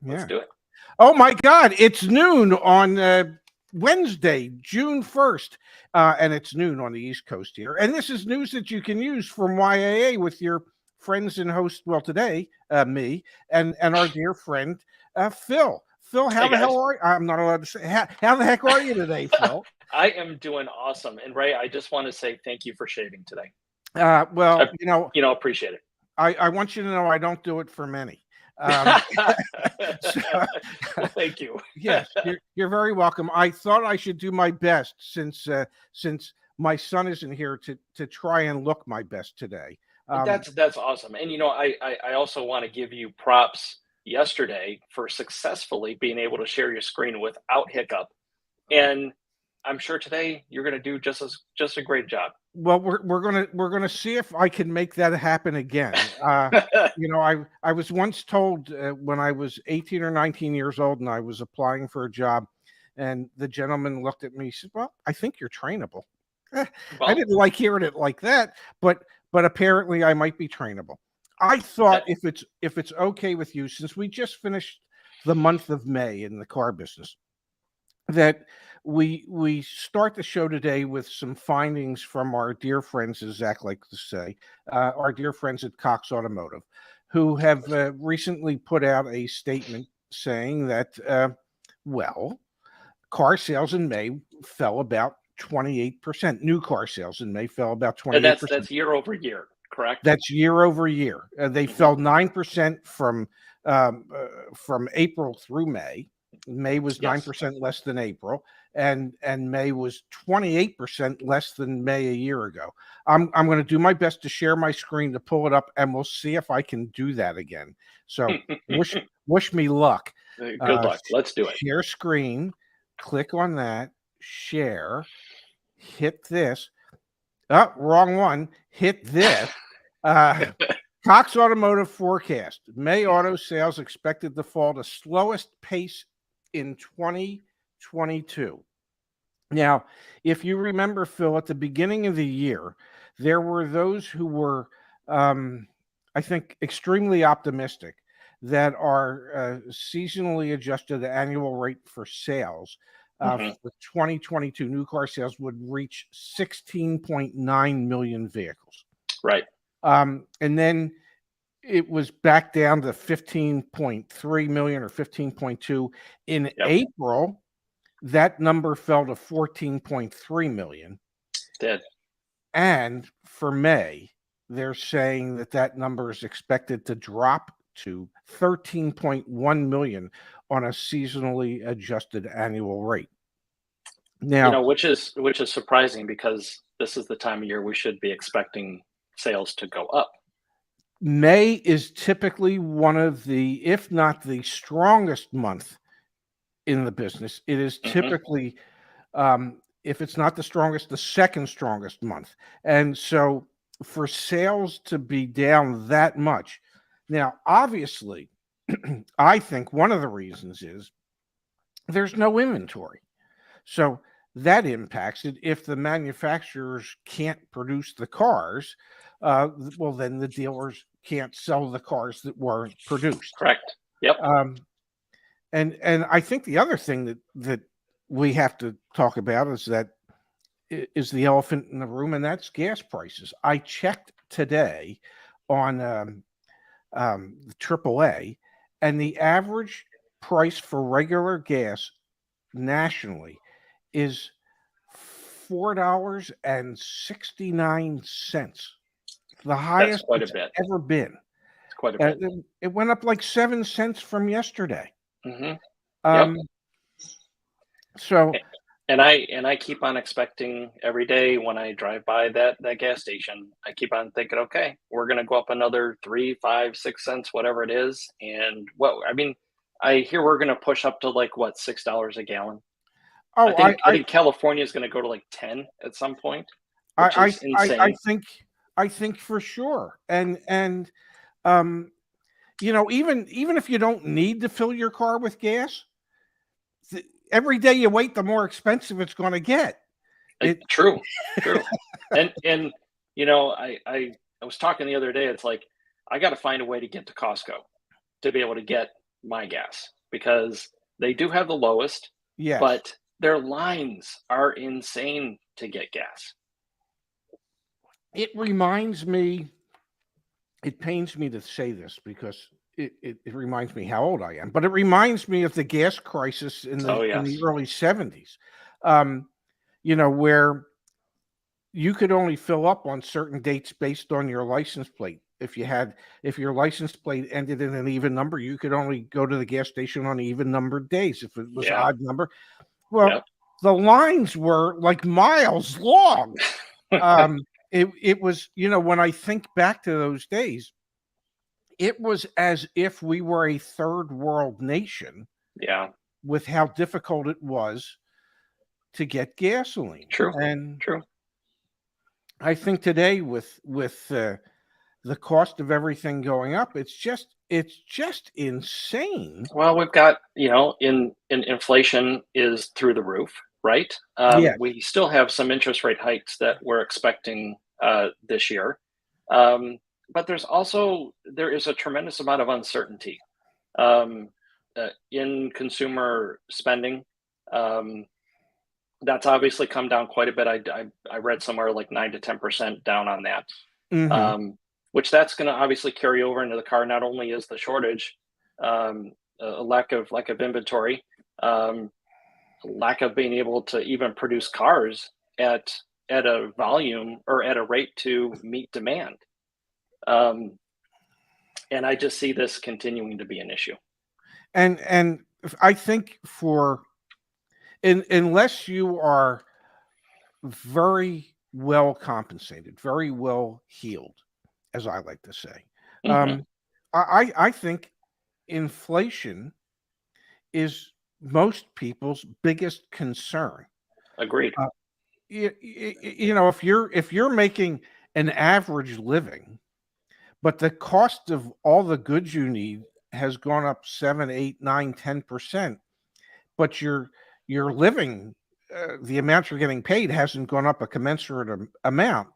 Let's Yeah. do it. Oh my God, it's noon on Wednesday, June 1st, and it's noon on the East Coast here. And this is news that you can use from YAA with your friends and host. Well, today, me and our dear friend Phil. Phil, how Hey, the guys. hell are you? I'm not allowed to say. How the heck are you today, Phil? I am doing awesome. And Ray, I just want to say thank you for shaving today. Well, Appreciate it. I want you to know I don't do it for many. So, Well, thank you. yes, you're very welcome. I thought I should do my best since my son isn't here to try and look my best today. That's awesome. And I also want to give you props yesterday for successfully being able to share your screen without hiccup. And I'm sure today you're going to do just a great job. Well, we're gonna see if I can make that happen again. I was once told when I was 18 or 19 years old and I was applying for a job, and the gentleman looked at me. He said, "Well, I think you're trainable." I Well, didn't like hearing it like that, but apparently I might be trainable. I thought if it's okay with you, since we just finished the month of May in the car business, that we start the show today with some findings from our dear friends, as Zach likes to say, our dear friends at Cox Automotive, who have recently put out a statement saying that, well, car sales in May fell about 28%. New car sales in May fell about 28%. and that's year over year, correct? That's year over year. They fell 9% from April through May. May was 9% less than April, and May was 28% less than May a year ago. I'm going to do my best to share my screen to pull it up, and we'll see if I can do that again. So wish me luck. Good luck. Let's do it. Share screen. Click on that. Share. Hit this. Oh, wrong one. Hit this. Cox Automotive forecast. May auto sales expected to fall to slowest pace in 2022. Now, if you remember, Phil, at the beginning of the year, there were those who were, I think, extremely optimistic that our seasonally adjusted annual rate for sales for 2022 new car sales would reach 16.9 million vehicles. Right. And then it was back down to 15.3 million or 15.2. In April, that number fell to 14.3 million. Did. And for May, they're saying that number is expected to drop to 13.1 million on a seasonally adjusted annual rate. Now, which is surprising because this is the time of year we should be expecting sales to go up. May is typically one of the, if not the strongest month in the business. It is typically, if it's not the strongest, the second strongest month. And so for sales to be down that much, now, obviously, I think one of the reasons is there's no inventory. So that impacts it. If the manufacturers can't produce the cars, well, then the dealers can't sell the cars that weren't produced. Correct. Yep. And I think the other thing that we have to talk about is the elephant in the room, and that's gas prices. I checked today on the AAA, and the average price for regular gas nationally is $4.69. The highest it's ever been. It's quite a bit. It went up like 7 cents from yesterday. So, and I keep on expecting every day when I drive by that gas station, I keep on thinking, okay, we're going to go up another 3, 5, 6 cents, whatever it is. And I hear we're going to push up to like what, $6 a gallon. Oh, I think California is going to go to like 10 at some point. Which is insane. I think for sure. And even if you don't need to fill your car with gas, every day you wait, the more expensive it's going to get. True. and I was talking the other day. It's like I got to find a way to get to Costco to be able to get my gas. because they do have the lowest, Yes. but their lines are insane to get gas. It reminds me, it pains me to say this because it reminds me how old I am, but it reminds me of the gas crisis Oh, in the yes. early 70s. Um, where you could only fill up on certain dates based on your license plate. If your license plate ended in an even number, you could only go to the gas station on even numbered days. If it was Yeah. odd number, well, Yep. the lines were like miles long. It was, when I think back to those days, it was as if we were a third world nation Yeah. with how difficult it was to get gasoline. True. And True. I think today with the cost of everything going up, it's just insane. Well, we've got, in inflation is through the roof, right? Yes. We still have some interest rate hikes that we're expecting this year. Um, but there is a tremendous amount of uncertainty um, in consumer spending. Um, that's obviously come down quite a bit. I read somewhere like 9 to 10% down on that, Mhm. um, which that's going to obviously carry over into the car. Not only is the shortage, a lack of inventory, um, lack of being able to even produce cars at a volume or at a rate to meet demand. Um, and I just see this continuing to be an issue. And I think unless you are very well compensated, very well healed, as I like to say, Hmm. um, I think inflation is most people's biggest concern. Agreed. Uh, if you're making an average living, but the cost of all the goods you need has gone up 7, 8, 9, 10%, but you're living, the amount you're getting paid hasn't gone up a commensurate amount.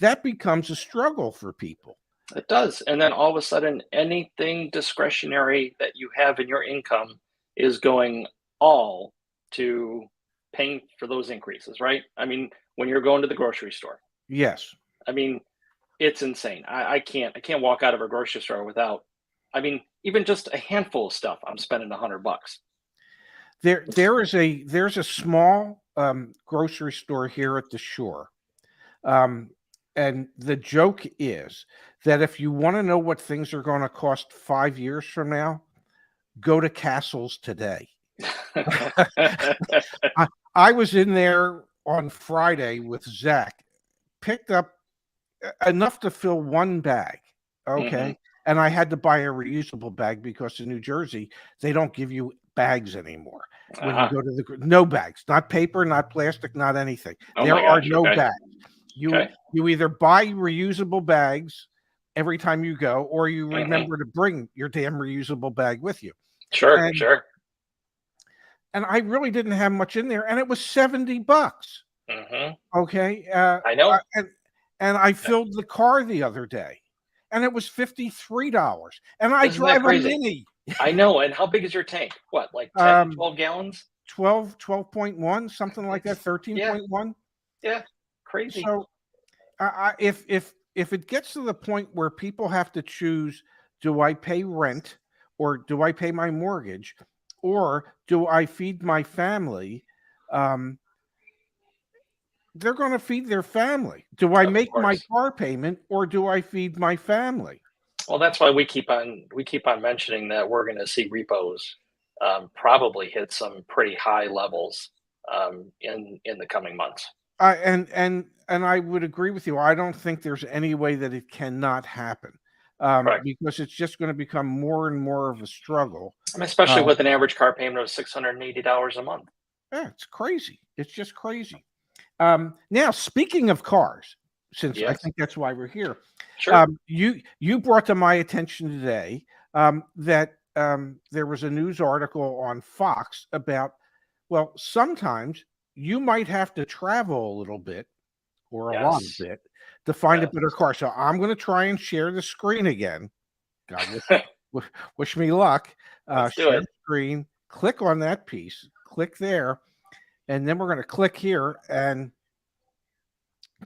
That becomes a struggle for people. It does. And then all of a sudden, anything discretionary that you have in your income is going all to paying for those increases, right? I mean, when you're going to the grocery store, Yes. I mean, it's insane. I can't walk out of a grocery store without, I mean, even just a handful of stuff, I'm spending $100. There's a small grocery store here at the shore. Um, and the joke is that if you want to know what things are going to cost 5 years from now, go to Castle's today. I, I was in there on Friday with Zach, picked up enough to fill one bag. Hmm. Okay. And I had to buy a reusable bag because in New Jersey, they don't give you bags anymore. When you Ah, go to no bags, not paper, not plastic, not anything. oh There my are gosh. no Okay. bags. You Okay. you either buy reusable bags every time you go, or you Hmm. remember to bring your damn reusable bag with you. Sure. And Sure. I really didn't have much in there, and it was $70. Hmm. Okay, I know. and I filled the car the other day, and it was $53, and I Isn't that drive a crazy? Mini, I know. And how big is your tank? What, like 10, um, 12 gallons? 12.1, something like that, It's, yeah, 13.1. yeah, crazy. So, if it gets to the point where people have to choose, do I pay rent or do I pay my mortgage or do I feed my family? Um, they're going to feed their family. Do I Of make my course. car payment or do I feed my family? Well, that's why we keep on mentioning that we're going to see repos probably hit some pretty high levels in the coming months. And I would agree with you. I don't think there's any way that it cannot happen, Correct. because it's just going to become more and more of a struggle. I mean, especially Uh, with an average car payment of $680 a month. yeah, it's crazy. It's just crazy. Now, speaking of cars, since I Yes. think that's why we're here, Sure. you brought to my attention today that there was a news article on Fox about, well, sometimes you might have to travel a little bit or a lot of Yes. bit to find a Yes. better car. So I'm going to try and share the screen again. God wish me luck. Let's do share it. screen, click on that piece, click there, and then we're going to click here. And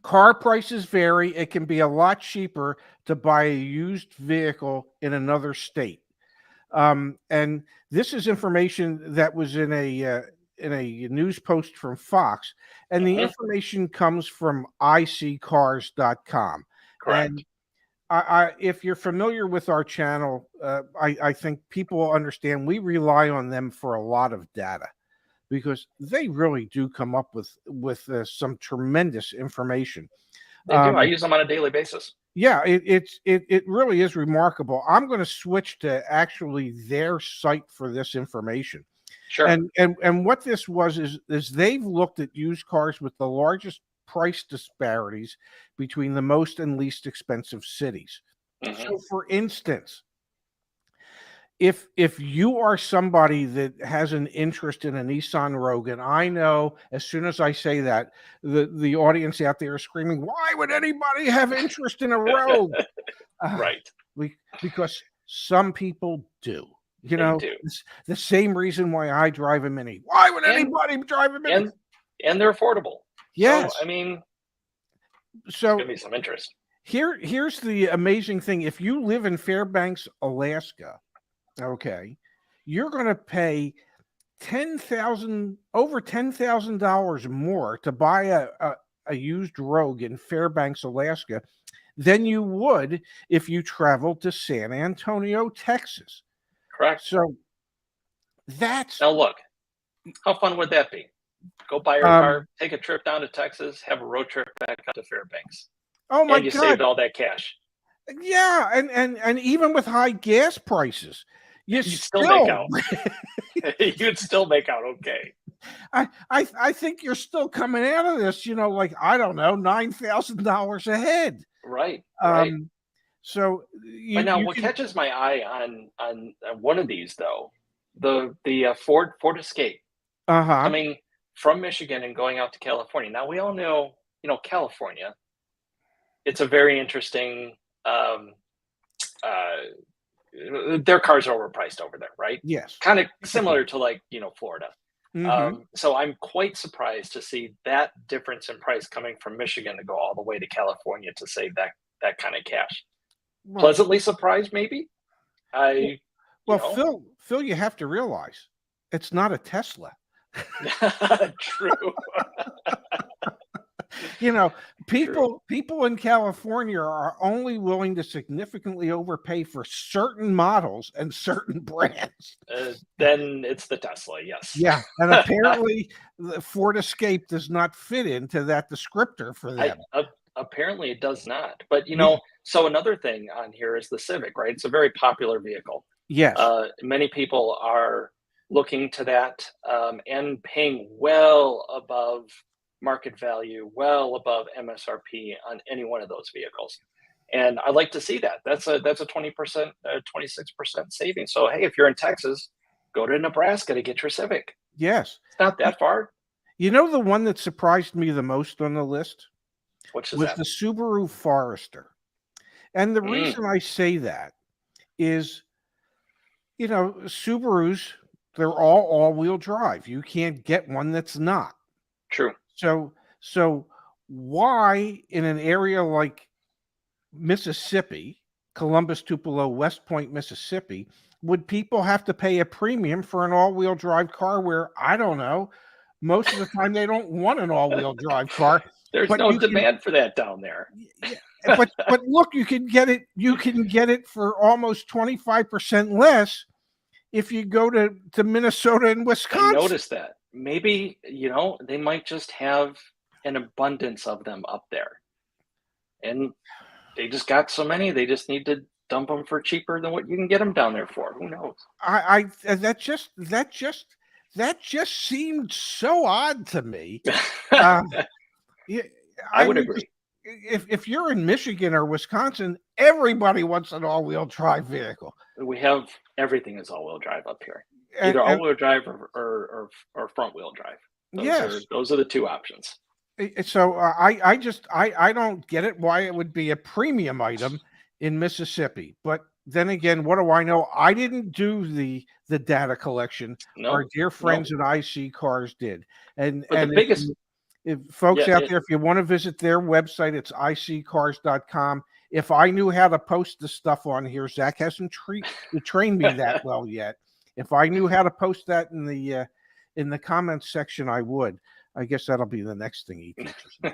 car prices vary. It can be a lot cheaper to buy a used vehicle in another state. And this is information that was in a news post from Fox, and the Mhm. information comes from iccars.com. And Correct. if you're familiar with our channel, I think people understand we rely on them for a lot of data because they really do come up with some tremendous information. They do. I Um, use them on a daily basis. yeah, it really is remarkable. I'm going to switch to actually their site for this information. Sure. And what this was is they've looked at used cars with the largest price disparities between the most and least expensive cities. Hmm. So for instance, if you are somebody that has an interest in a Nissan Rogue, and I know as soon as I say that, the audience out there is screaming, "Why would anybody have interest in a Rogue?" Uh, Right. because some people do. You They know, do. it's the same reason why I drive a Mini. Why would And anybody drive a Mini? and and they're affordable. So Yes. I mean, there's So gonna be some interest. here's the amazing thing. If you live in Fairbanks, Alaska, okay, you're going to pay over $10,000 more to buy a used Rogue in Fairbanks, Alaska, than you would if you traveled to San Antonio, Texas. Correct. So that's Now look, how fun would that be? Go buy your car, um take a trip down to Texas, have a road trip back up to Fairbanks, oh my and you god. saved all that cash. Yeah, and even with high gas prices, you You'd still make still out. You'd still make out okay. I think you're still coming out of this, like I don't know, $9,000 ahead. Right, right. Um, so But now, you what can catches my eye on one of these though, the Ford Escape uh-huh. coming from Michigan and going out to California. Now we all know, California. It's a very interesting. Um, their cars are overpriced over there, right? Yes. Kind of Typically. similar to like Florida. Mhm. So I'm quite surprised to see that difference in price coming from Michigan to go all the way to California to save that kind of cash. Well, Pleasantly surprised, maybe. well, I, you well, know, Phil, you have to realize it's not a Tesla. true, You know, true. people in California are only willing to significantly overpay for certain models and certain brands. Then it's the Tesla, yes. Yeah, and apparently the Ford Escape does not fit into that descriptor for I them. apparently it does not. But Yeah. so another thing on here is the Civic, right? It's a very popular vehicle. Yes. Many people are looking to that and paying well above market value, well above MSRP on any one of those vehicles. And I like to see that. That's a 20%, 26% savings. So hey, if you're in Texas, go to Nebraska to get your Civic. Yes. It's not Y that far. You know the one that surprised me the most on the list Which is was that? the Subaru Forester. And the Mm, reason I say that is, Subarus, they're all-wheel drive. You can't get one that's not. true. So why in an area like Mississippi, Columbus, Tupelo, West Point, Mississippi, would people have to pay a premium for an all-wheel drive car where I don't know, most of the time they don't want an all-wheel drive car, There's but no you can demand for that down there. yeah, but look, you can get it for almost 25% less if you go to Minnesota and I Wisconsin. noticed that. Maybe, they might just have an abundance of them up there. And they just got so many, they just need to dump them for cheaper than what you can get them down there for. Who knows? That just seemed so odd to me. Uh, yeah, I I would mean, just agree. if you're in Michigan or Wisconsin, everybody wants an all-wheel drive vehicle. We have everything is all-wheel drive up here. And Either and all-wheel drive or front-wheel drive. Those are yes, those are the two options. so I don't get it why it would be a premium item in Mississippi, but then again, what do I know? I didn't do the data collection. Our No, dear no. friends at IC Cars did. And But the biggest, if folks yeah, out there, if you want to visit their website, it's iccars.com. If I knew how to post the stuff on here, Zach hasn't trained me that well yet. If I knew how to post that in the comments section, I would. I guess that'll be the next thing he teaches me.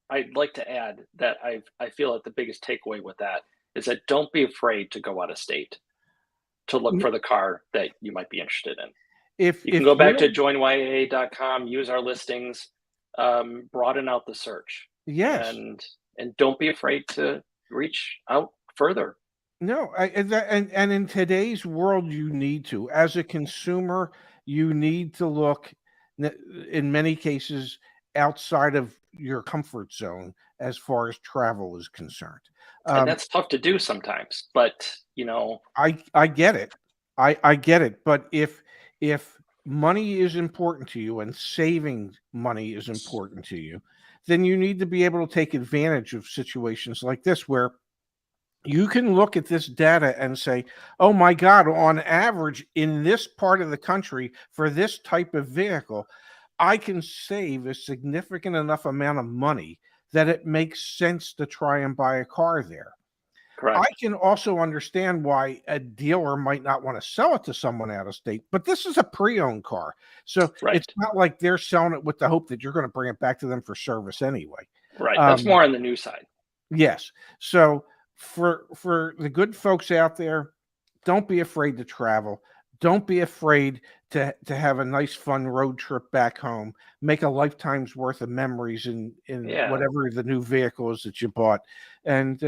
I'd like to add that I feel that the biggest takeaway with that is that don't be afraid to go out of state to look for the car that you might be interested in. You can If go back you're to joinyaa.com, use our listings, broaden out the search, yes. and don't be afraid to reach out further. No, and in today's world, you need to. As a consumer, you need to look, in many cases, outside of your comfort zone as far as travel is concerned. And Um, that's tough to do sometimes, but I get it. I get it. But if money is important to you and saving money is important to you, then you need to be able to take advantage of situations like this where you can look at this data and say, oh my God, on average in this part of the country for this type of vehicle, I can save a significant enough amount of money that it makes sense to try and buy a car there. I correct. can also understand why a dealer might not want to sell it to someone out of state, but this is a pre-owned car. So it's Right. not like they're selling it with the hope that you're going to bring it back to them for service anyway. Right. That's Um, more on the new side. yes. So for the good folks out there, don't be afraid to travel. Don't be afraid to have a nice fun road trip back home. Make a lifetime's worth of memories in Yeah, whatever the new vehicle is that you bought, and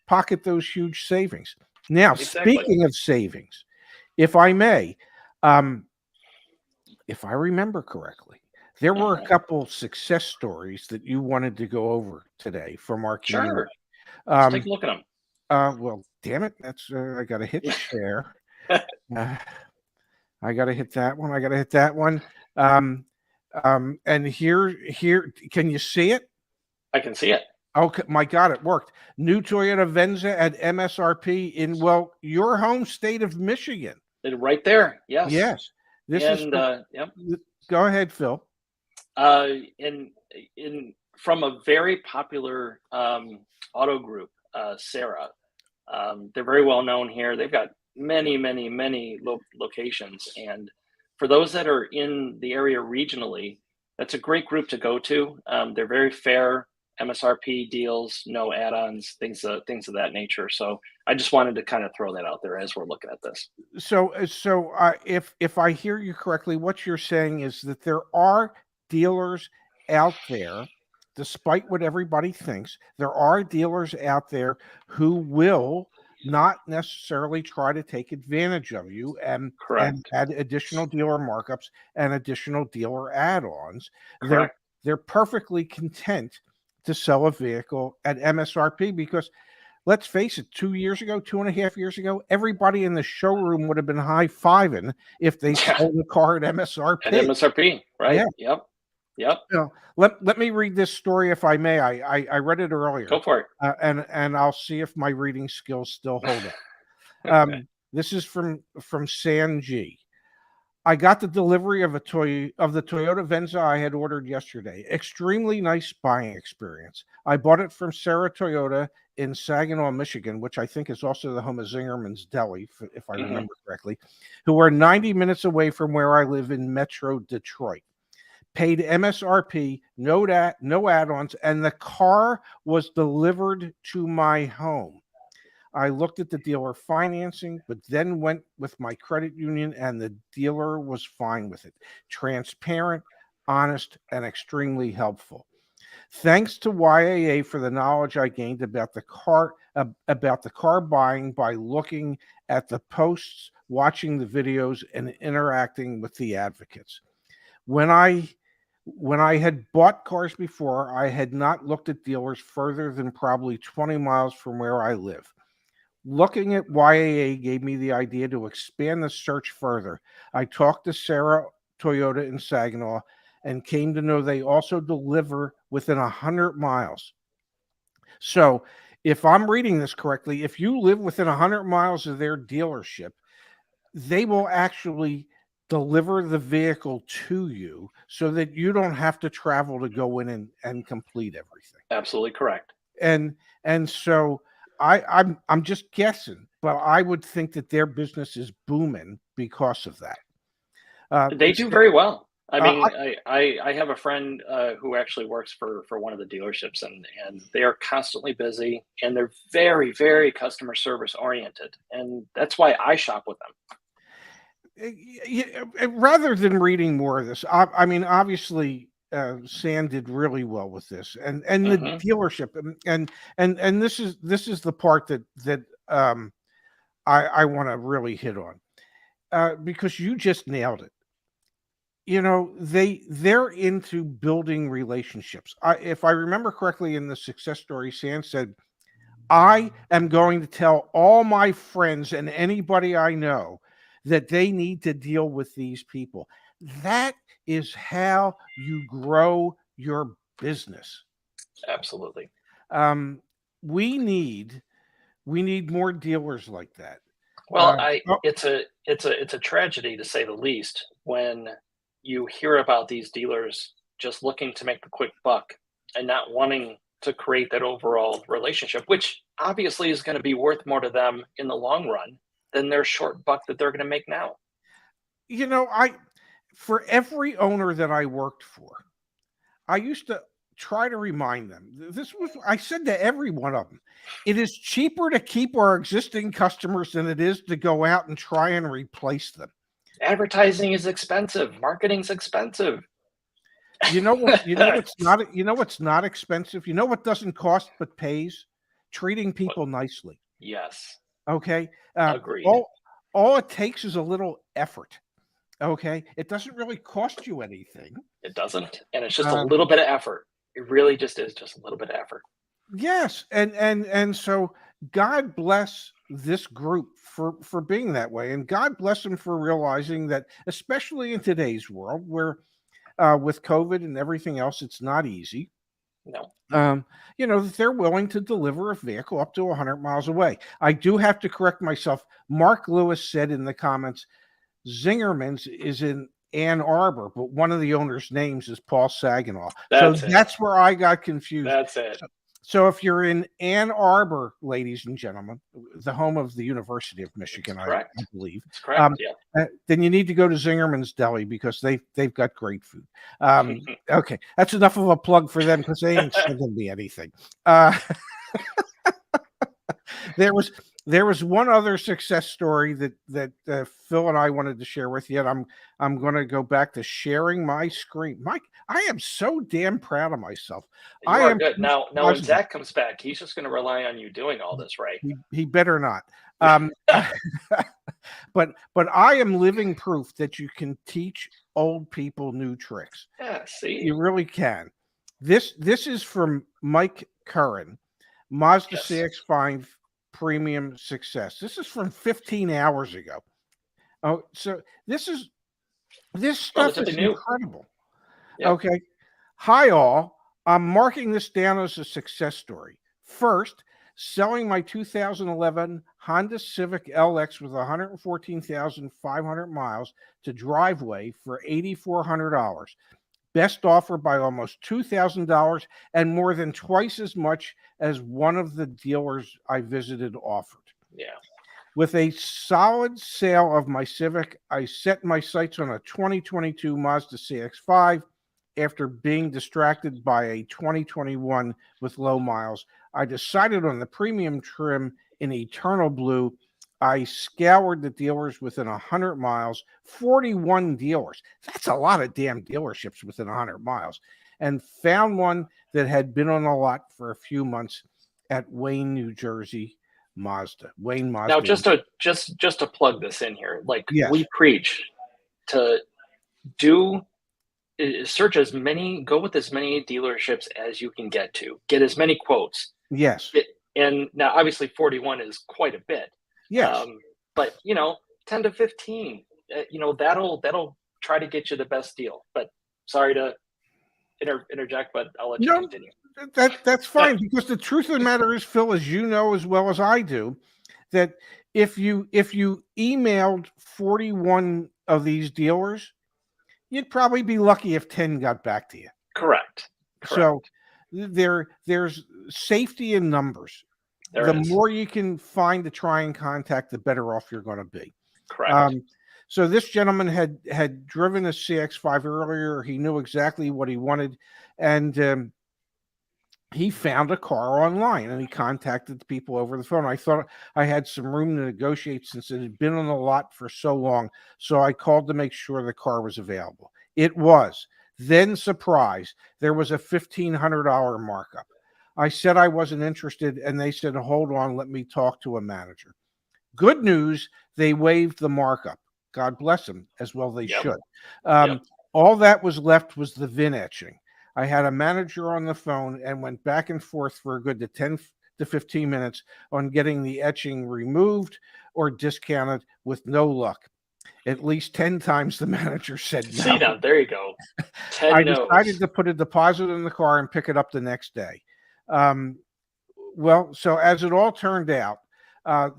pocket those huge savings. Now, exactly. speaking of savings, if I may, um, if I remember correctly, there were a Uh-huh. couple success stories that you wanted to go over today from our community. Sure. Let's take Um, a look at them. well, damn it, that's I got to hit share. Uh, I got to hit that one. I got to hit that one. Um, and here, can you see it? I can see it. Okay, my God, it worked. New Toyota Venza at MSRP in, well, your home state of Michigan. Right there. Yes. Yes, this is And from. yep. Go ahead, Phil. Uh, in from a very popular auto group, Sarah. They're very well known here. They've got many locations, and for those that are in the area regionally, that's a great group to go to. They're very fair MSRP deals, no add-ons, things of that nature. So I just wanted to kind of throw that out there as we're looking at this. So, if I hear you correctly, what you're saying is that there are dealers out there, despite what everybody thinks, there are dealers out there who will not necessarily try to take advantage of you and Correct. add additional dealer markups and additional dealer add-ons. They're Correct. they're perfectly content to sell a vehicle at MSRP because let's face it, 2 years ago, 2.5 years ago, everybody in the showroom would have been high fiving if they Yeah. sold a car at At MSRP. MSRP. Yeah. Right. Yep. Yep. So let me read this story if I may. I read it Go earlier, for it. and I'll see if my reading skills still hold up. This is from San G. I got the delivery of the Toyota Venza I had ordered yesterday. Extremely nice buying experience. I bought it from Sarah Toyota in Saginaw, Michigan, which I think is also the home of Zingerman's Deli, if I Hmm. remember correctly, who are 90 minutes away from where I live in Metro Detroit. Paid MSRP, no add-ons, and the car was delivered to my home. I looked at the dealer financing, but then went with my credit union, and the dealer was fine with it. Transparent, honest, and extremely helpful. Thanks to YAA for the knowledge I gained about the car buying by looking at the posts, watching the videos, and interacting with the advocates. When I had bought cars before, I had not looked at dealers further than probably 20 miles from where I live. Looking at YAA gave me the idea to expand the search further. I talked to Sarah Toyota in Saginaw and came to know they also deliver within 100 miles. So if I'm reading this correctly, if you live within 100 miles of their dealership, they will actually deliver the vehicle to you so that you don't have to travel to go in and complete everything. Absolutely correct. And so I'm just guessing, but I would think that their business is booming because of that. They do See, very well. I uh, mean, I have a friend who actually works for one of the dealerships, and they are constantly busy, and they're very, very customer service oriented, and that's why I shop with them. rather than reading more of this, I mean, obviously, Sam did really well with this, and the Hmm. dealership, and this is the part that I want to really hit on, because you just nailed it. You know, they're into building relationships. If I remember correctly, in the success story, Sam said, I am going to tell all my friends and anybody I know that they need to deal with these people. That is how you grow your business. Absolutely. Um, we need more dealers like that. Well, Uh, I oh, it's a tragedy to say the least when you hear about these dealers just looking to make the quick buck and not wanting to create that overall relationship, which obviously is going to be worth more to them in the long run than their short buck that they're going to make now. you know, for every owner that I worked for, I used to try to remind them. This was I said to every one of them, it is cheaper to keep our existing customers than it is to go out and try and replace them. Advertising is expensive, marketing's expensive. What's not expensive? You know what doesn't cost but pays? Treating What? people nicely. Yes, Okay. agreed. All it takes is a little effort. Okay. It doesn't really cost you anything. It doesn't, and it's just a Um, little bit of effort. It really just is just a little bit of effort. Yes, and so God bless this group for being that way, and God bless them for realizing that, especially in today's world, where with COVID and everything else, it's not easy. No. Um, that they're willing to deliver a vehicle up to 100 miles away. I do have to correct myself. Mark Lewis said in the comments, Zingerman's is in Ann Arbor, but one of the owners' names is Paul Saginaw. So That's it. that's where I got confused. That's it. So if you're in Ann Arbor, ladies and gentlemen, the home of the University of It's Michigan, I correct. believe, It's correct, yeah. then you need to go to Zingerman's Deli because they've got great food. Okay, that's enough of a plug for them because they ain't sending me anything. Uh, there was one other success story that Phil and I wanted to share with you, and I'm going to go back to sharing my screen. Mike, I am so damn proud of myself. You I are am good. too Now when positive. Zach comes back, he's just gonna rely on you doing all this, right? He better not. Um, but I am living proof that you can teach old people new tricks. Yeah, see? You really can. This is from Mike Curran, Mazda Yes. CX-5 Premium Success. This is from 15 hours ago. Oh, so this stuff Relatively is new. incredible. Yep. Okay. Hi, all. I'm marking this down as a success story. First, selling my 2011 Honda Civic LX with 114,500 miles to Driveway for $8,400. Best offer by almost $2,000 and more than twice as much as one of the dealers I visited offered. Yeah. With a solid sale of my Civic, I set my sights on a 2022 Mazda CX-5. After being distracted by a 2021 with low miles, I decided on the premium trim in Eternal Blue. I scoured the dealers within 100 miles, 41 dealers. That's a lot of damn dealerships within 100 miles, and found one that had been on the lot for a few months at Wayne, New Jersey, Mazda. Wayne Now Mazda. just to plug this in here, like Yes. we preach to do search as many, go with as many dealerships as you can get as many quotes. Yes. And now obviously 41 is quite a bit. Yes. Um, but 10 to 15, that'll try to get you the best deal. But sorry to interject, but I'll let you No, continue. That's fine, because the truth of the matter is, Phil, as you know as well as I do, that if you emailed 41 of these dealers, you'd probably be lucky if 10 got back to you. Correct. So Correct. there's safety in numbers. There The is. more you can find to try and contact, the better off you're going to be. Correct. Um, so this gentleman had driven a CX-5 earlier. He knew exactly what he wanted, and he found a car online, and he contacted the people over the phone. I thought I had some room to negotiate since it had been on the lot for so long. So I called to make sure the car was available. It was. Then, surprise, there was a $1,500 markup. I said I wasn't interested, and they said, hold on, let me talk to a manager. Good news, they waived the markup. God bless them, as well they Yep. should. Yep. All that was left was the VIN etching. I had a manager on the phone and went back and forth for a good 10 to 15 minutes on getting the etching removed or discounted, with no luck. At least 10 times the manager said See no. now, there you go. 10 I decided no's. to put a deposit in the car and pick it up the next day. Well, so as it all turned out,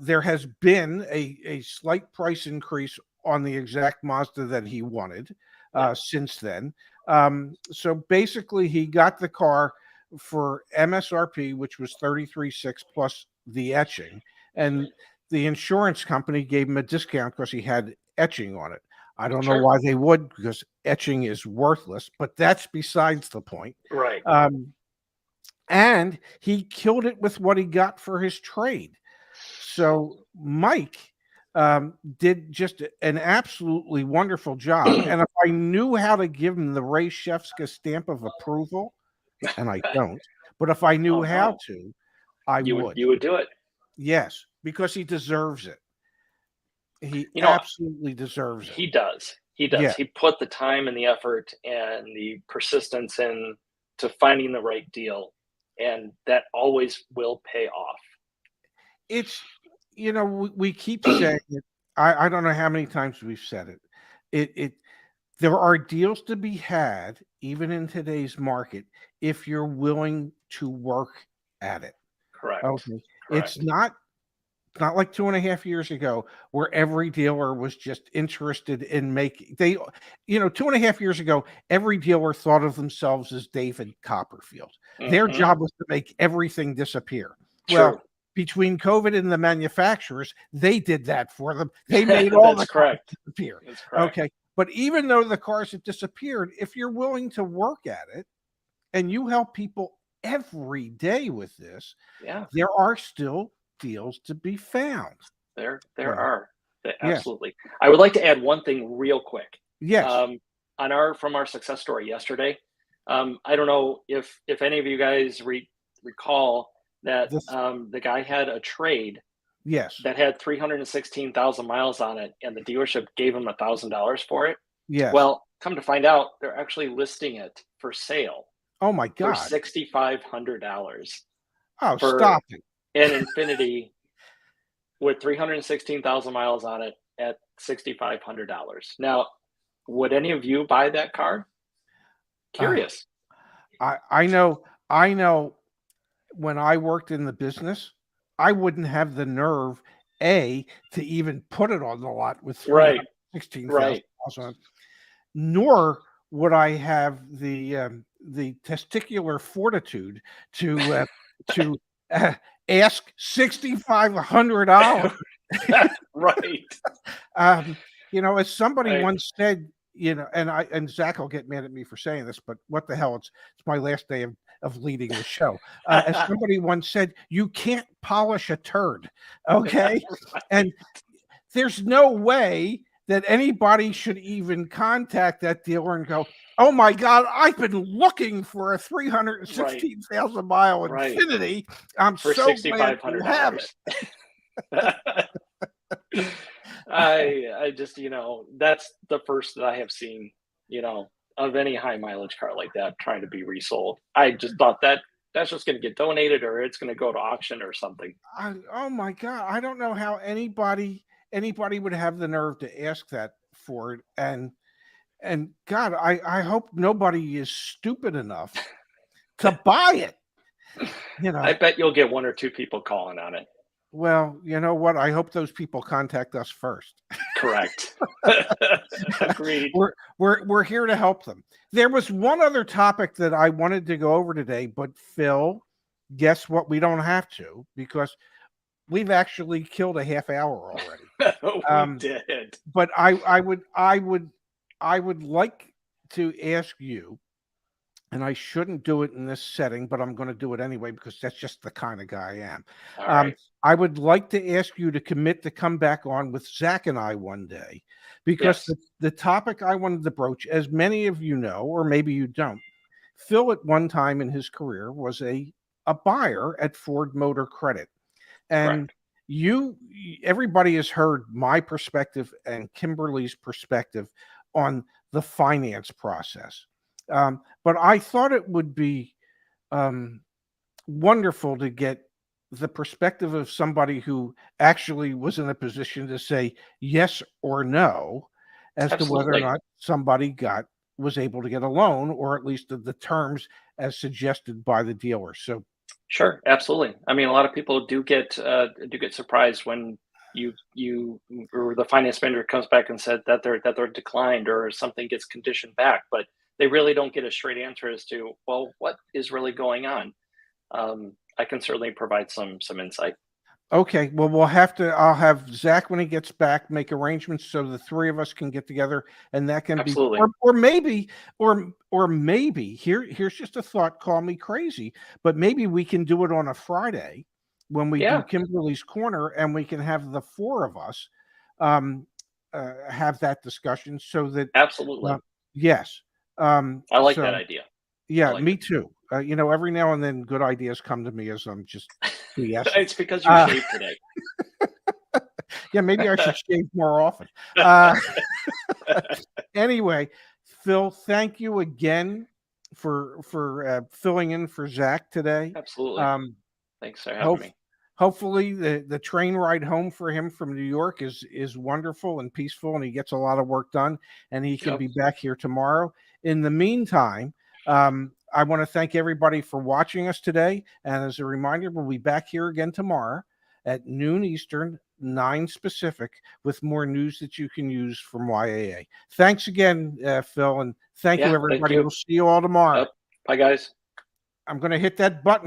there has been a slight price increase on the exact Mazda that he wanted since then. So basically, he got the car for MSRP, which was 33,600 plus the etching, and the insurance company gave him a discount because he had etching on it. I don't know Sure. why they would, because etching is worthless, but that's besides the point. Right. And he killed it with what he got for his trade. So Mike did just an absolutely wonderful job. And if I knew how to give him the Ray Shefska stamp of approval, and I don't, but if I knew Oh, how no. to, I would. You would do it. Yes, because he deserves it. He You know, absolutely deserves it. he does. He Yeah. does. He put the time and the effort and the persistence in to finding the right deal, and that always will pay off. It's, we keep saying it. I don't know how many times we've said it. It there are deals to be had even in today's market if you're willing to work at it. Correct. Okay. It's Correct. not like 2.5 years ago where every dealer was just interested in making 2.5 years ago, every dealer thought of themselves as David Copperfield. Their Mhm. job was to make everything disappear. True. Well, between COVID and the manufacturers, they did that for them. They made all That's the cars correct. disappear. That's correct. Okay. But even though the cars have disappeared, if you're willing to work at it and you help people every day with this, Yeah. there are still deals to be found. There So, are. yes, Absolutely. I would like to add one thing real quick. yes, Um, from our success story yesterday. I don't know if any of you guys recall that this, the guy had a trade yes, that had 316,000 miles on it, and the dealership gave him $1,000 for it. yes. Well, come to find out, they're actually listing it for sale Oh my for God. $6,500 Oh, for stop it. an Infinity with 316,000 miles on it at $6,500. Now, would any of you buy that car? Uh, Curious. I know when I worked in the business, I wouldn't have the nerve, to even put it on the lot with Right, 316,000 right. miles on it, nor would I have the testicular fortitude to uh, ask $6,500. Right. As somebody Right. once said, and Zach will get mad at me for saying this, but what the hell? It's my last day of leading the show. As somebody once said, you can't polish a turd, okay? And there's no way that anybody should even contact that dealer and go, "Oh my God, I've been looking for a Right, 316,000 mile right. Infinity. I'm For so glad you have it." $6,500. I just, that's the first that I have seen, you know, of any high mileage car like that trying to be resold. I just thought that's just going to get donated or it's going to go to auction or something. Oh my God, I don't know how anybody would have the nerve to ask that for it. And God, I hope nobody is stupid enough to buy it. You I know, bet you'll get one or two people calling on it. well, you know what? I hope those people contact us first. Correct. Agreed. We're here to help them. There was one other topic that I wanted to go over today, but Phil, guess what? We don't have to because we've actually killed a half hour already. We Um, did. but I would like to ask you, and I shouldn't do it in this setting, but I'm going to do it anyway because that's just the kind of guy I am. All Um, right. I would like to ask you to commit to come back on with Zach and I one day because Yes. the topic I wanted to broach, as many of you know, or maybe you don't, Phil at one time in his career was a buyer at Ford Motor Credit. And Correct. you everybody has heard my perspective and Kimberly's perspective on the finance process. But I thought it would be um, wonderful to get the perspective of somebody who actually was in a position to say yes or no as to whether or Absolutely. not somebody was able to get a loan, or at least the terms as suggested by the dealer. So Sure. Absolutely. I mean, a lot of people do get surprised when you or the finance vendor comes back and said that they're declined or something gets conditioned back, but they really don't get a straight answer as to, well, what is really going on. I can certainly provide some insight. okay, well, we'll have to. I'll have Zach when he gets back make arrangements so the three of us can get together, and that can be, Absolutely. or maybe here's just a thought. Call me crazy, but maybe we can do it on a Friday when we do Yeah. Kimberly's Corner, and we can have the four of us um, have that discussion so that uh, Absolutely. yes, I like that so idea. I yeah, like me it. too. Every now and then, good ideas come to me as I'm just BSing. It's because you Uh, shaved today. Yeah, maybe I should shave more often. Uh, anyway, Phil, thank you again for filling in for Zach today. Absolutely. Um, Thanks for having hope me. hopefully the train ride home for him from New York is wonderful and peaceful, and he gets a lot of work done, and he can Yep. be back here tomorrow. In the meantime, I want to thank everybody for watching us today, and as a reminder, we'll be back here again tomorrow at noon Eastern, 9 Pacific, with more news that you can use from YAA. Thanks again, Phil, and thank you, Yeah. Thank everybody. you. We'll see you all tomorrow. Yep. Bye, guys. I'm going to hit that button.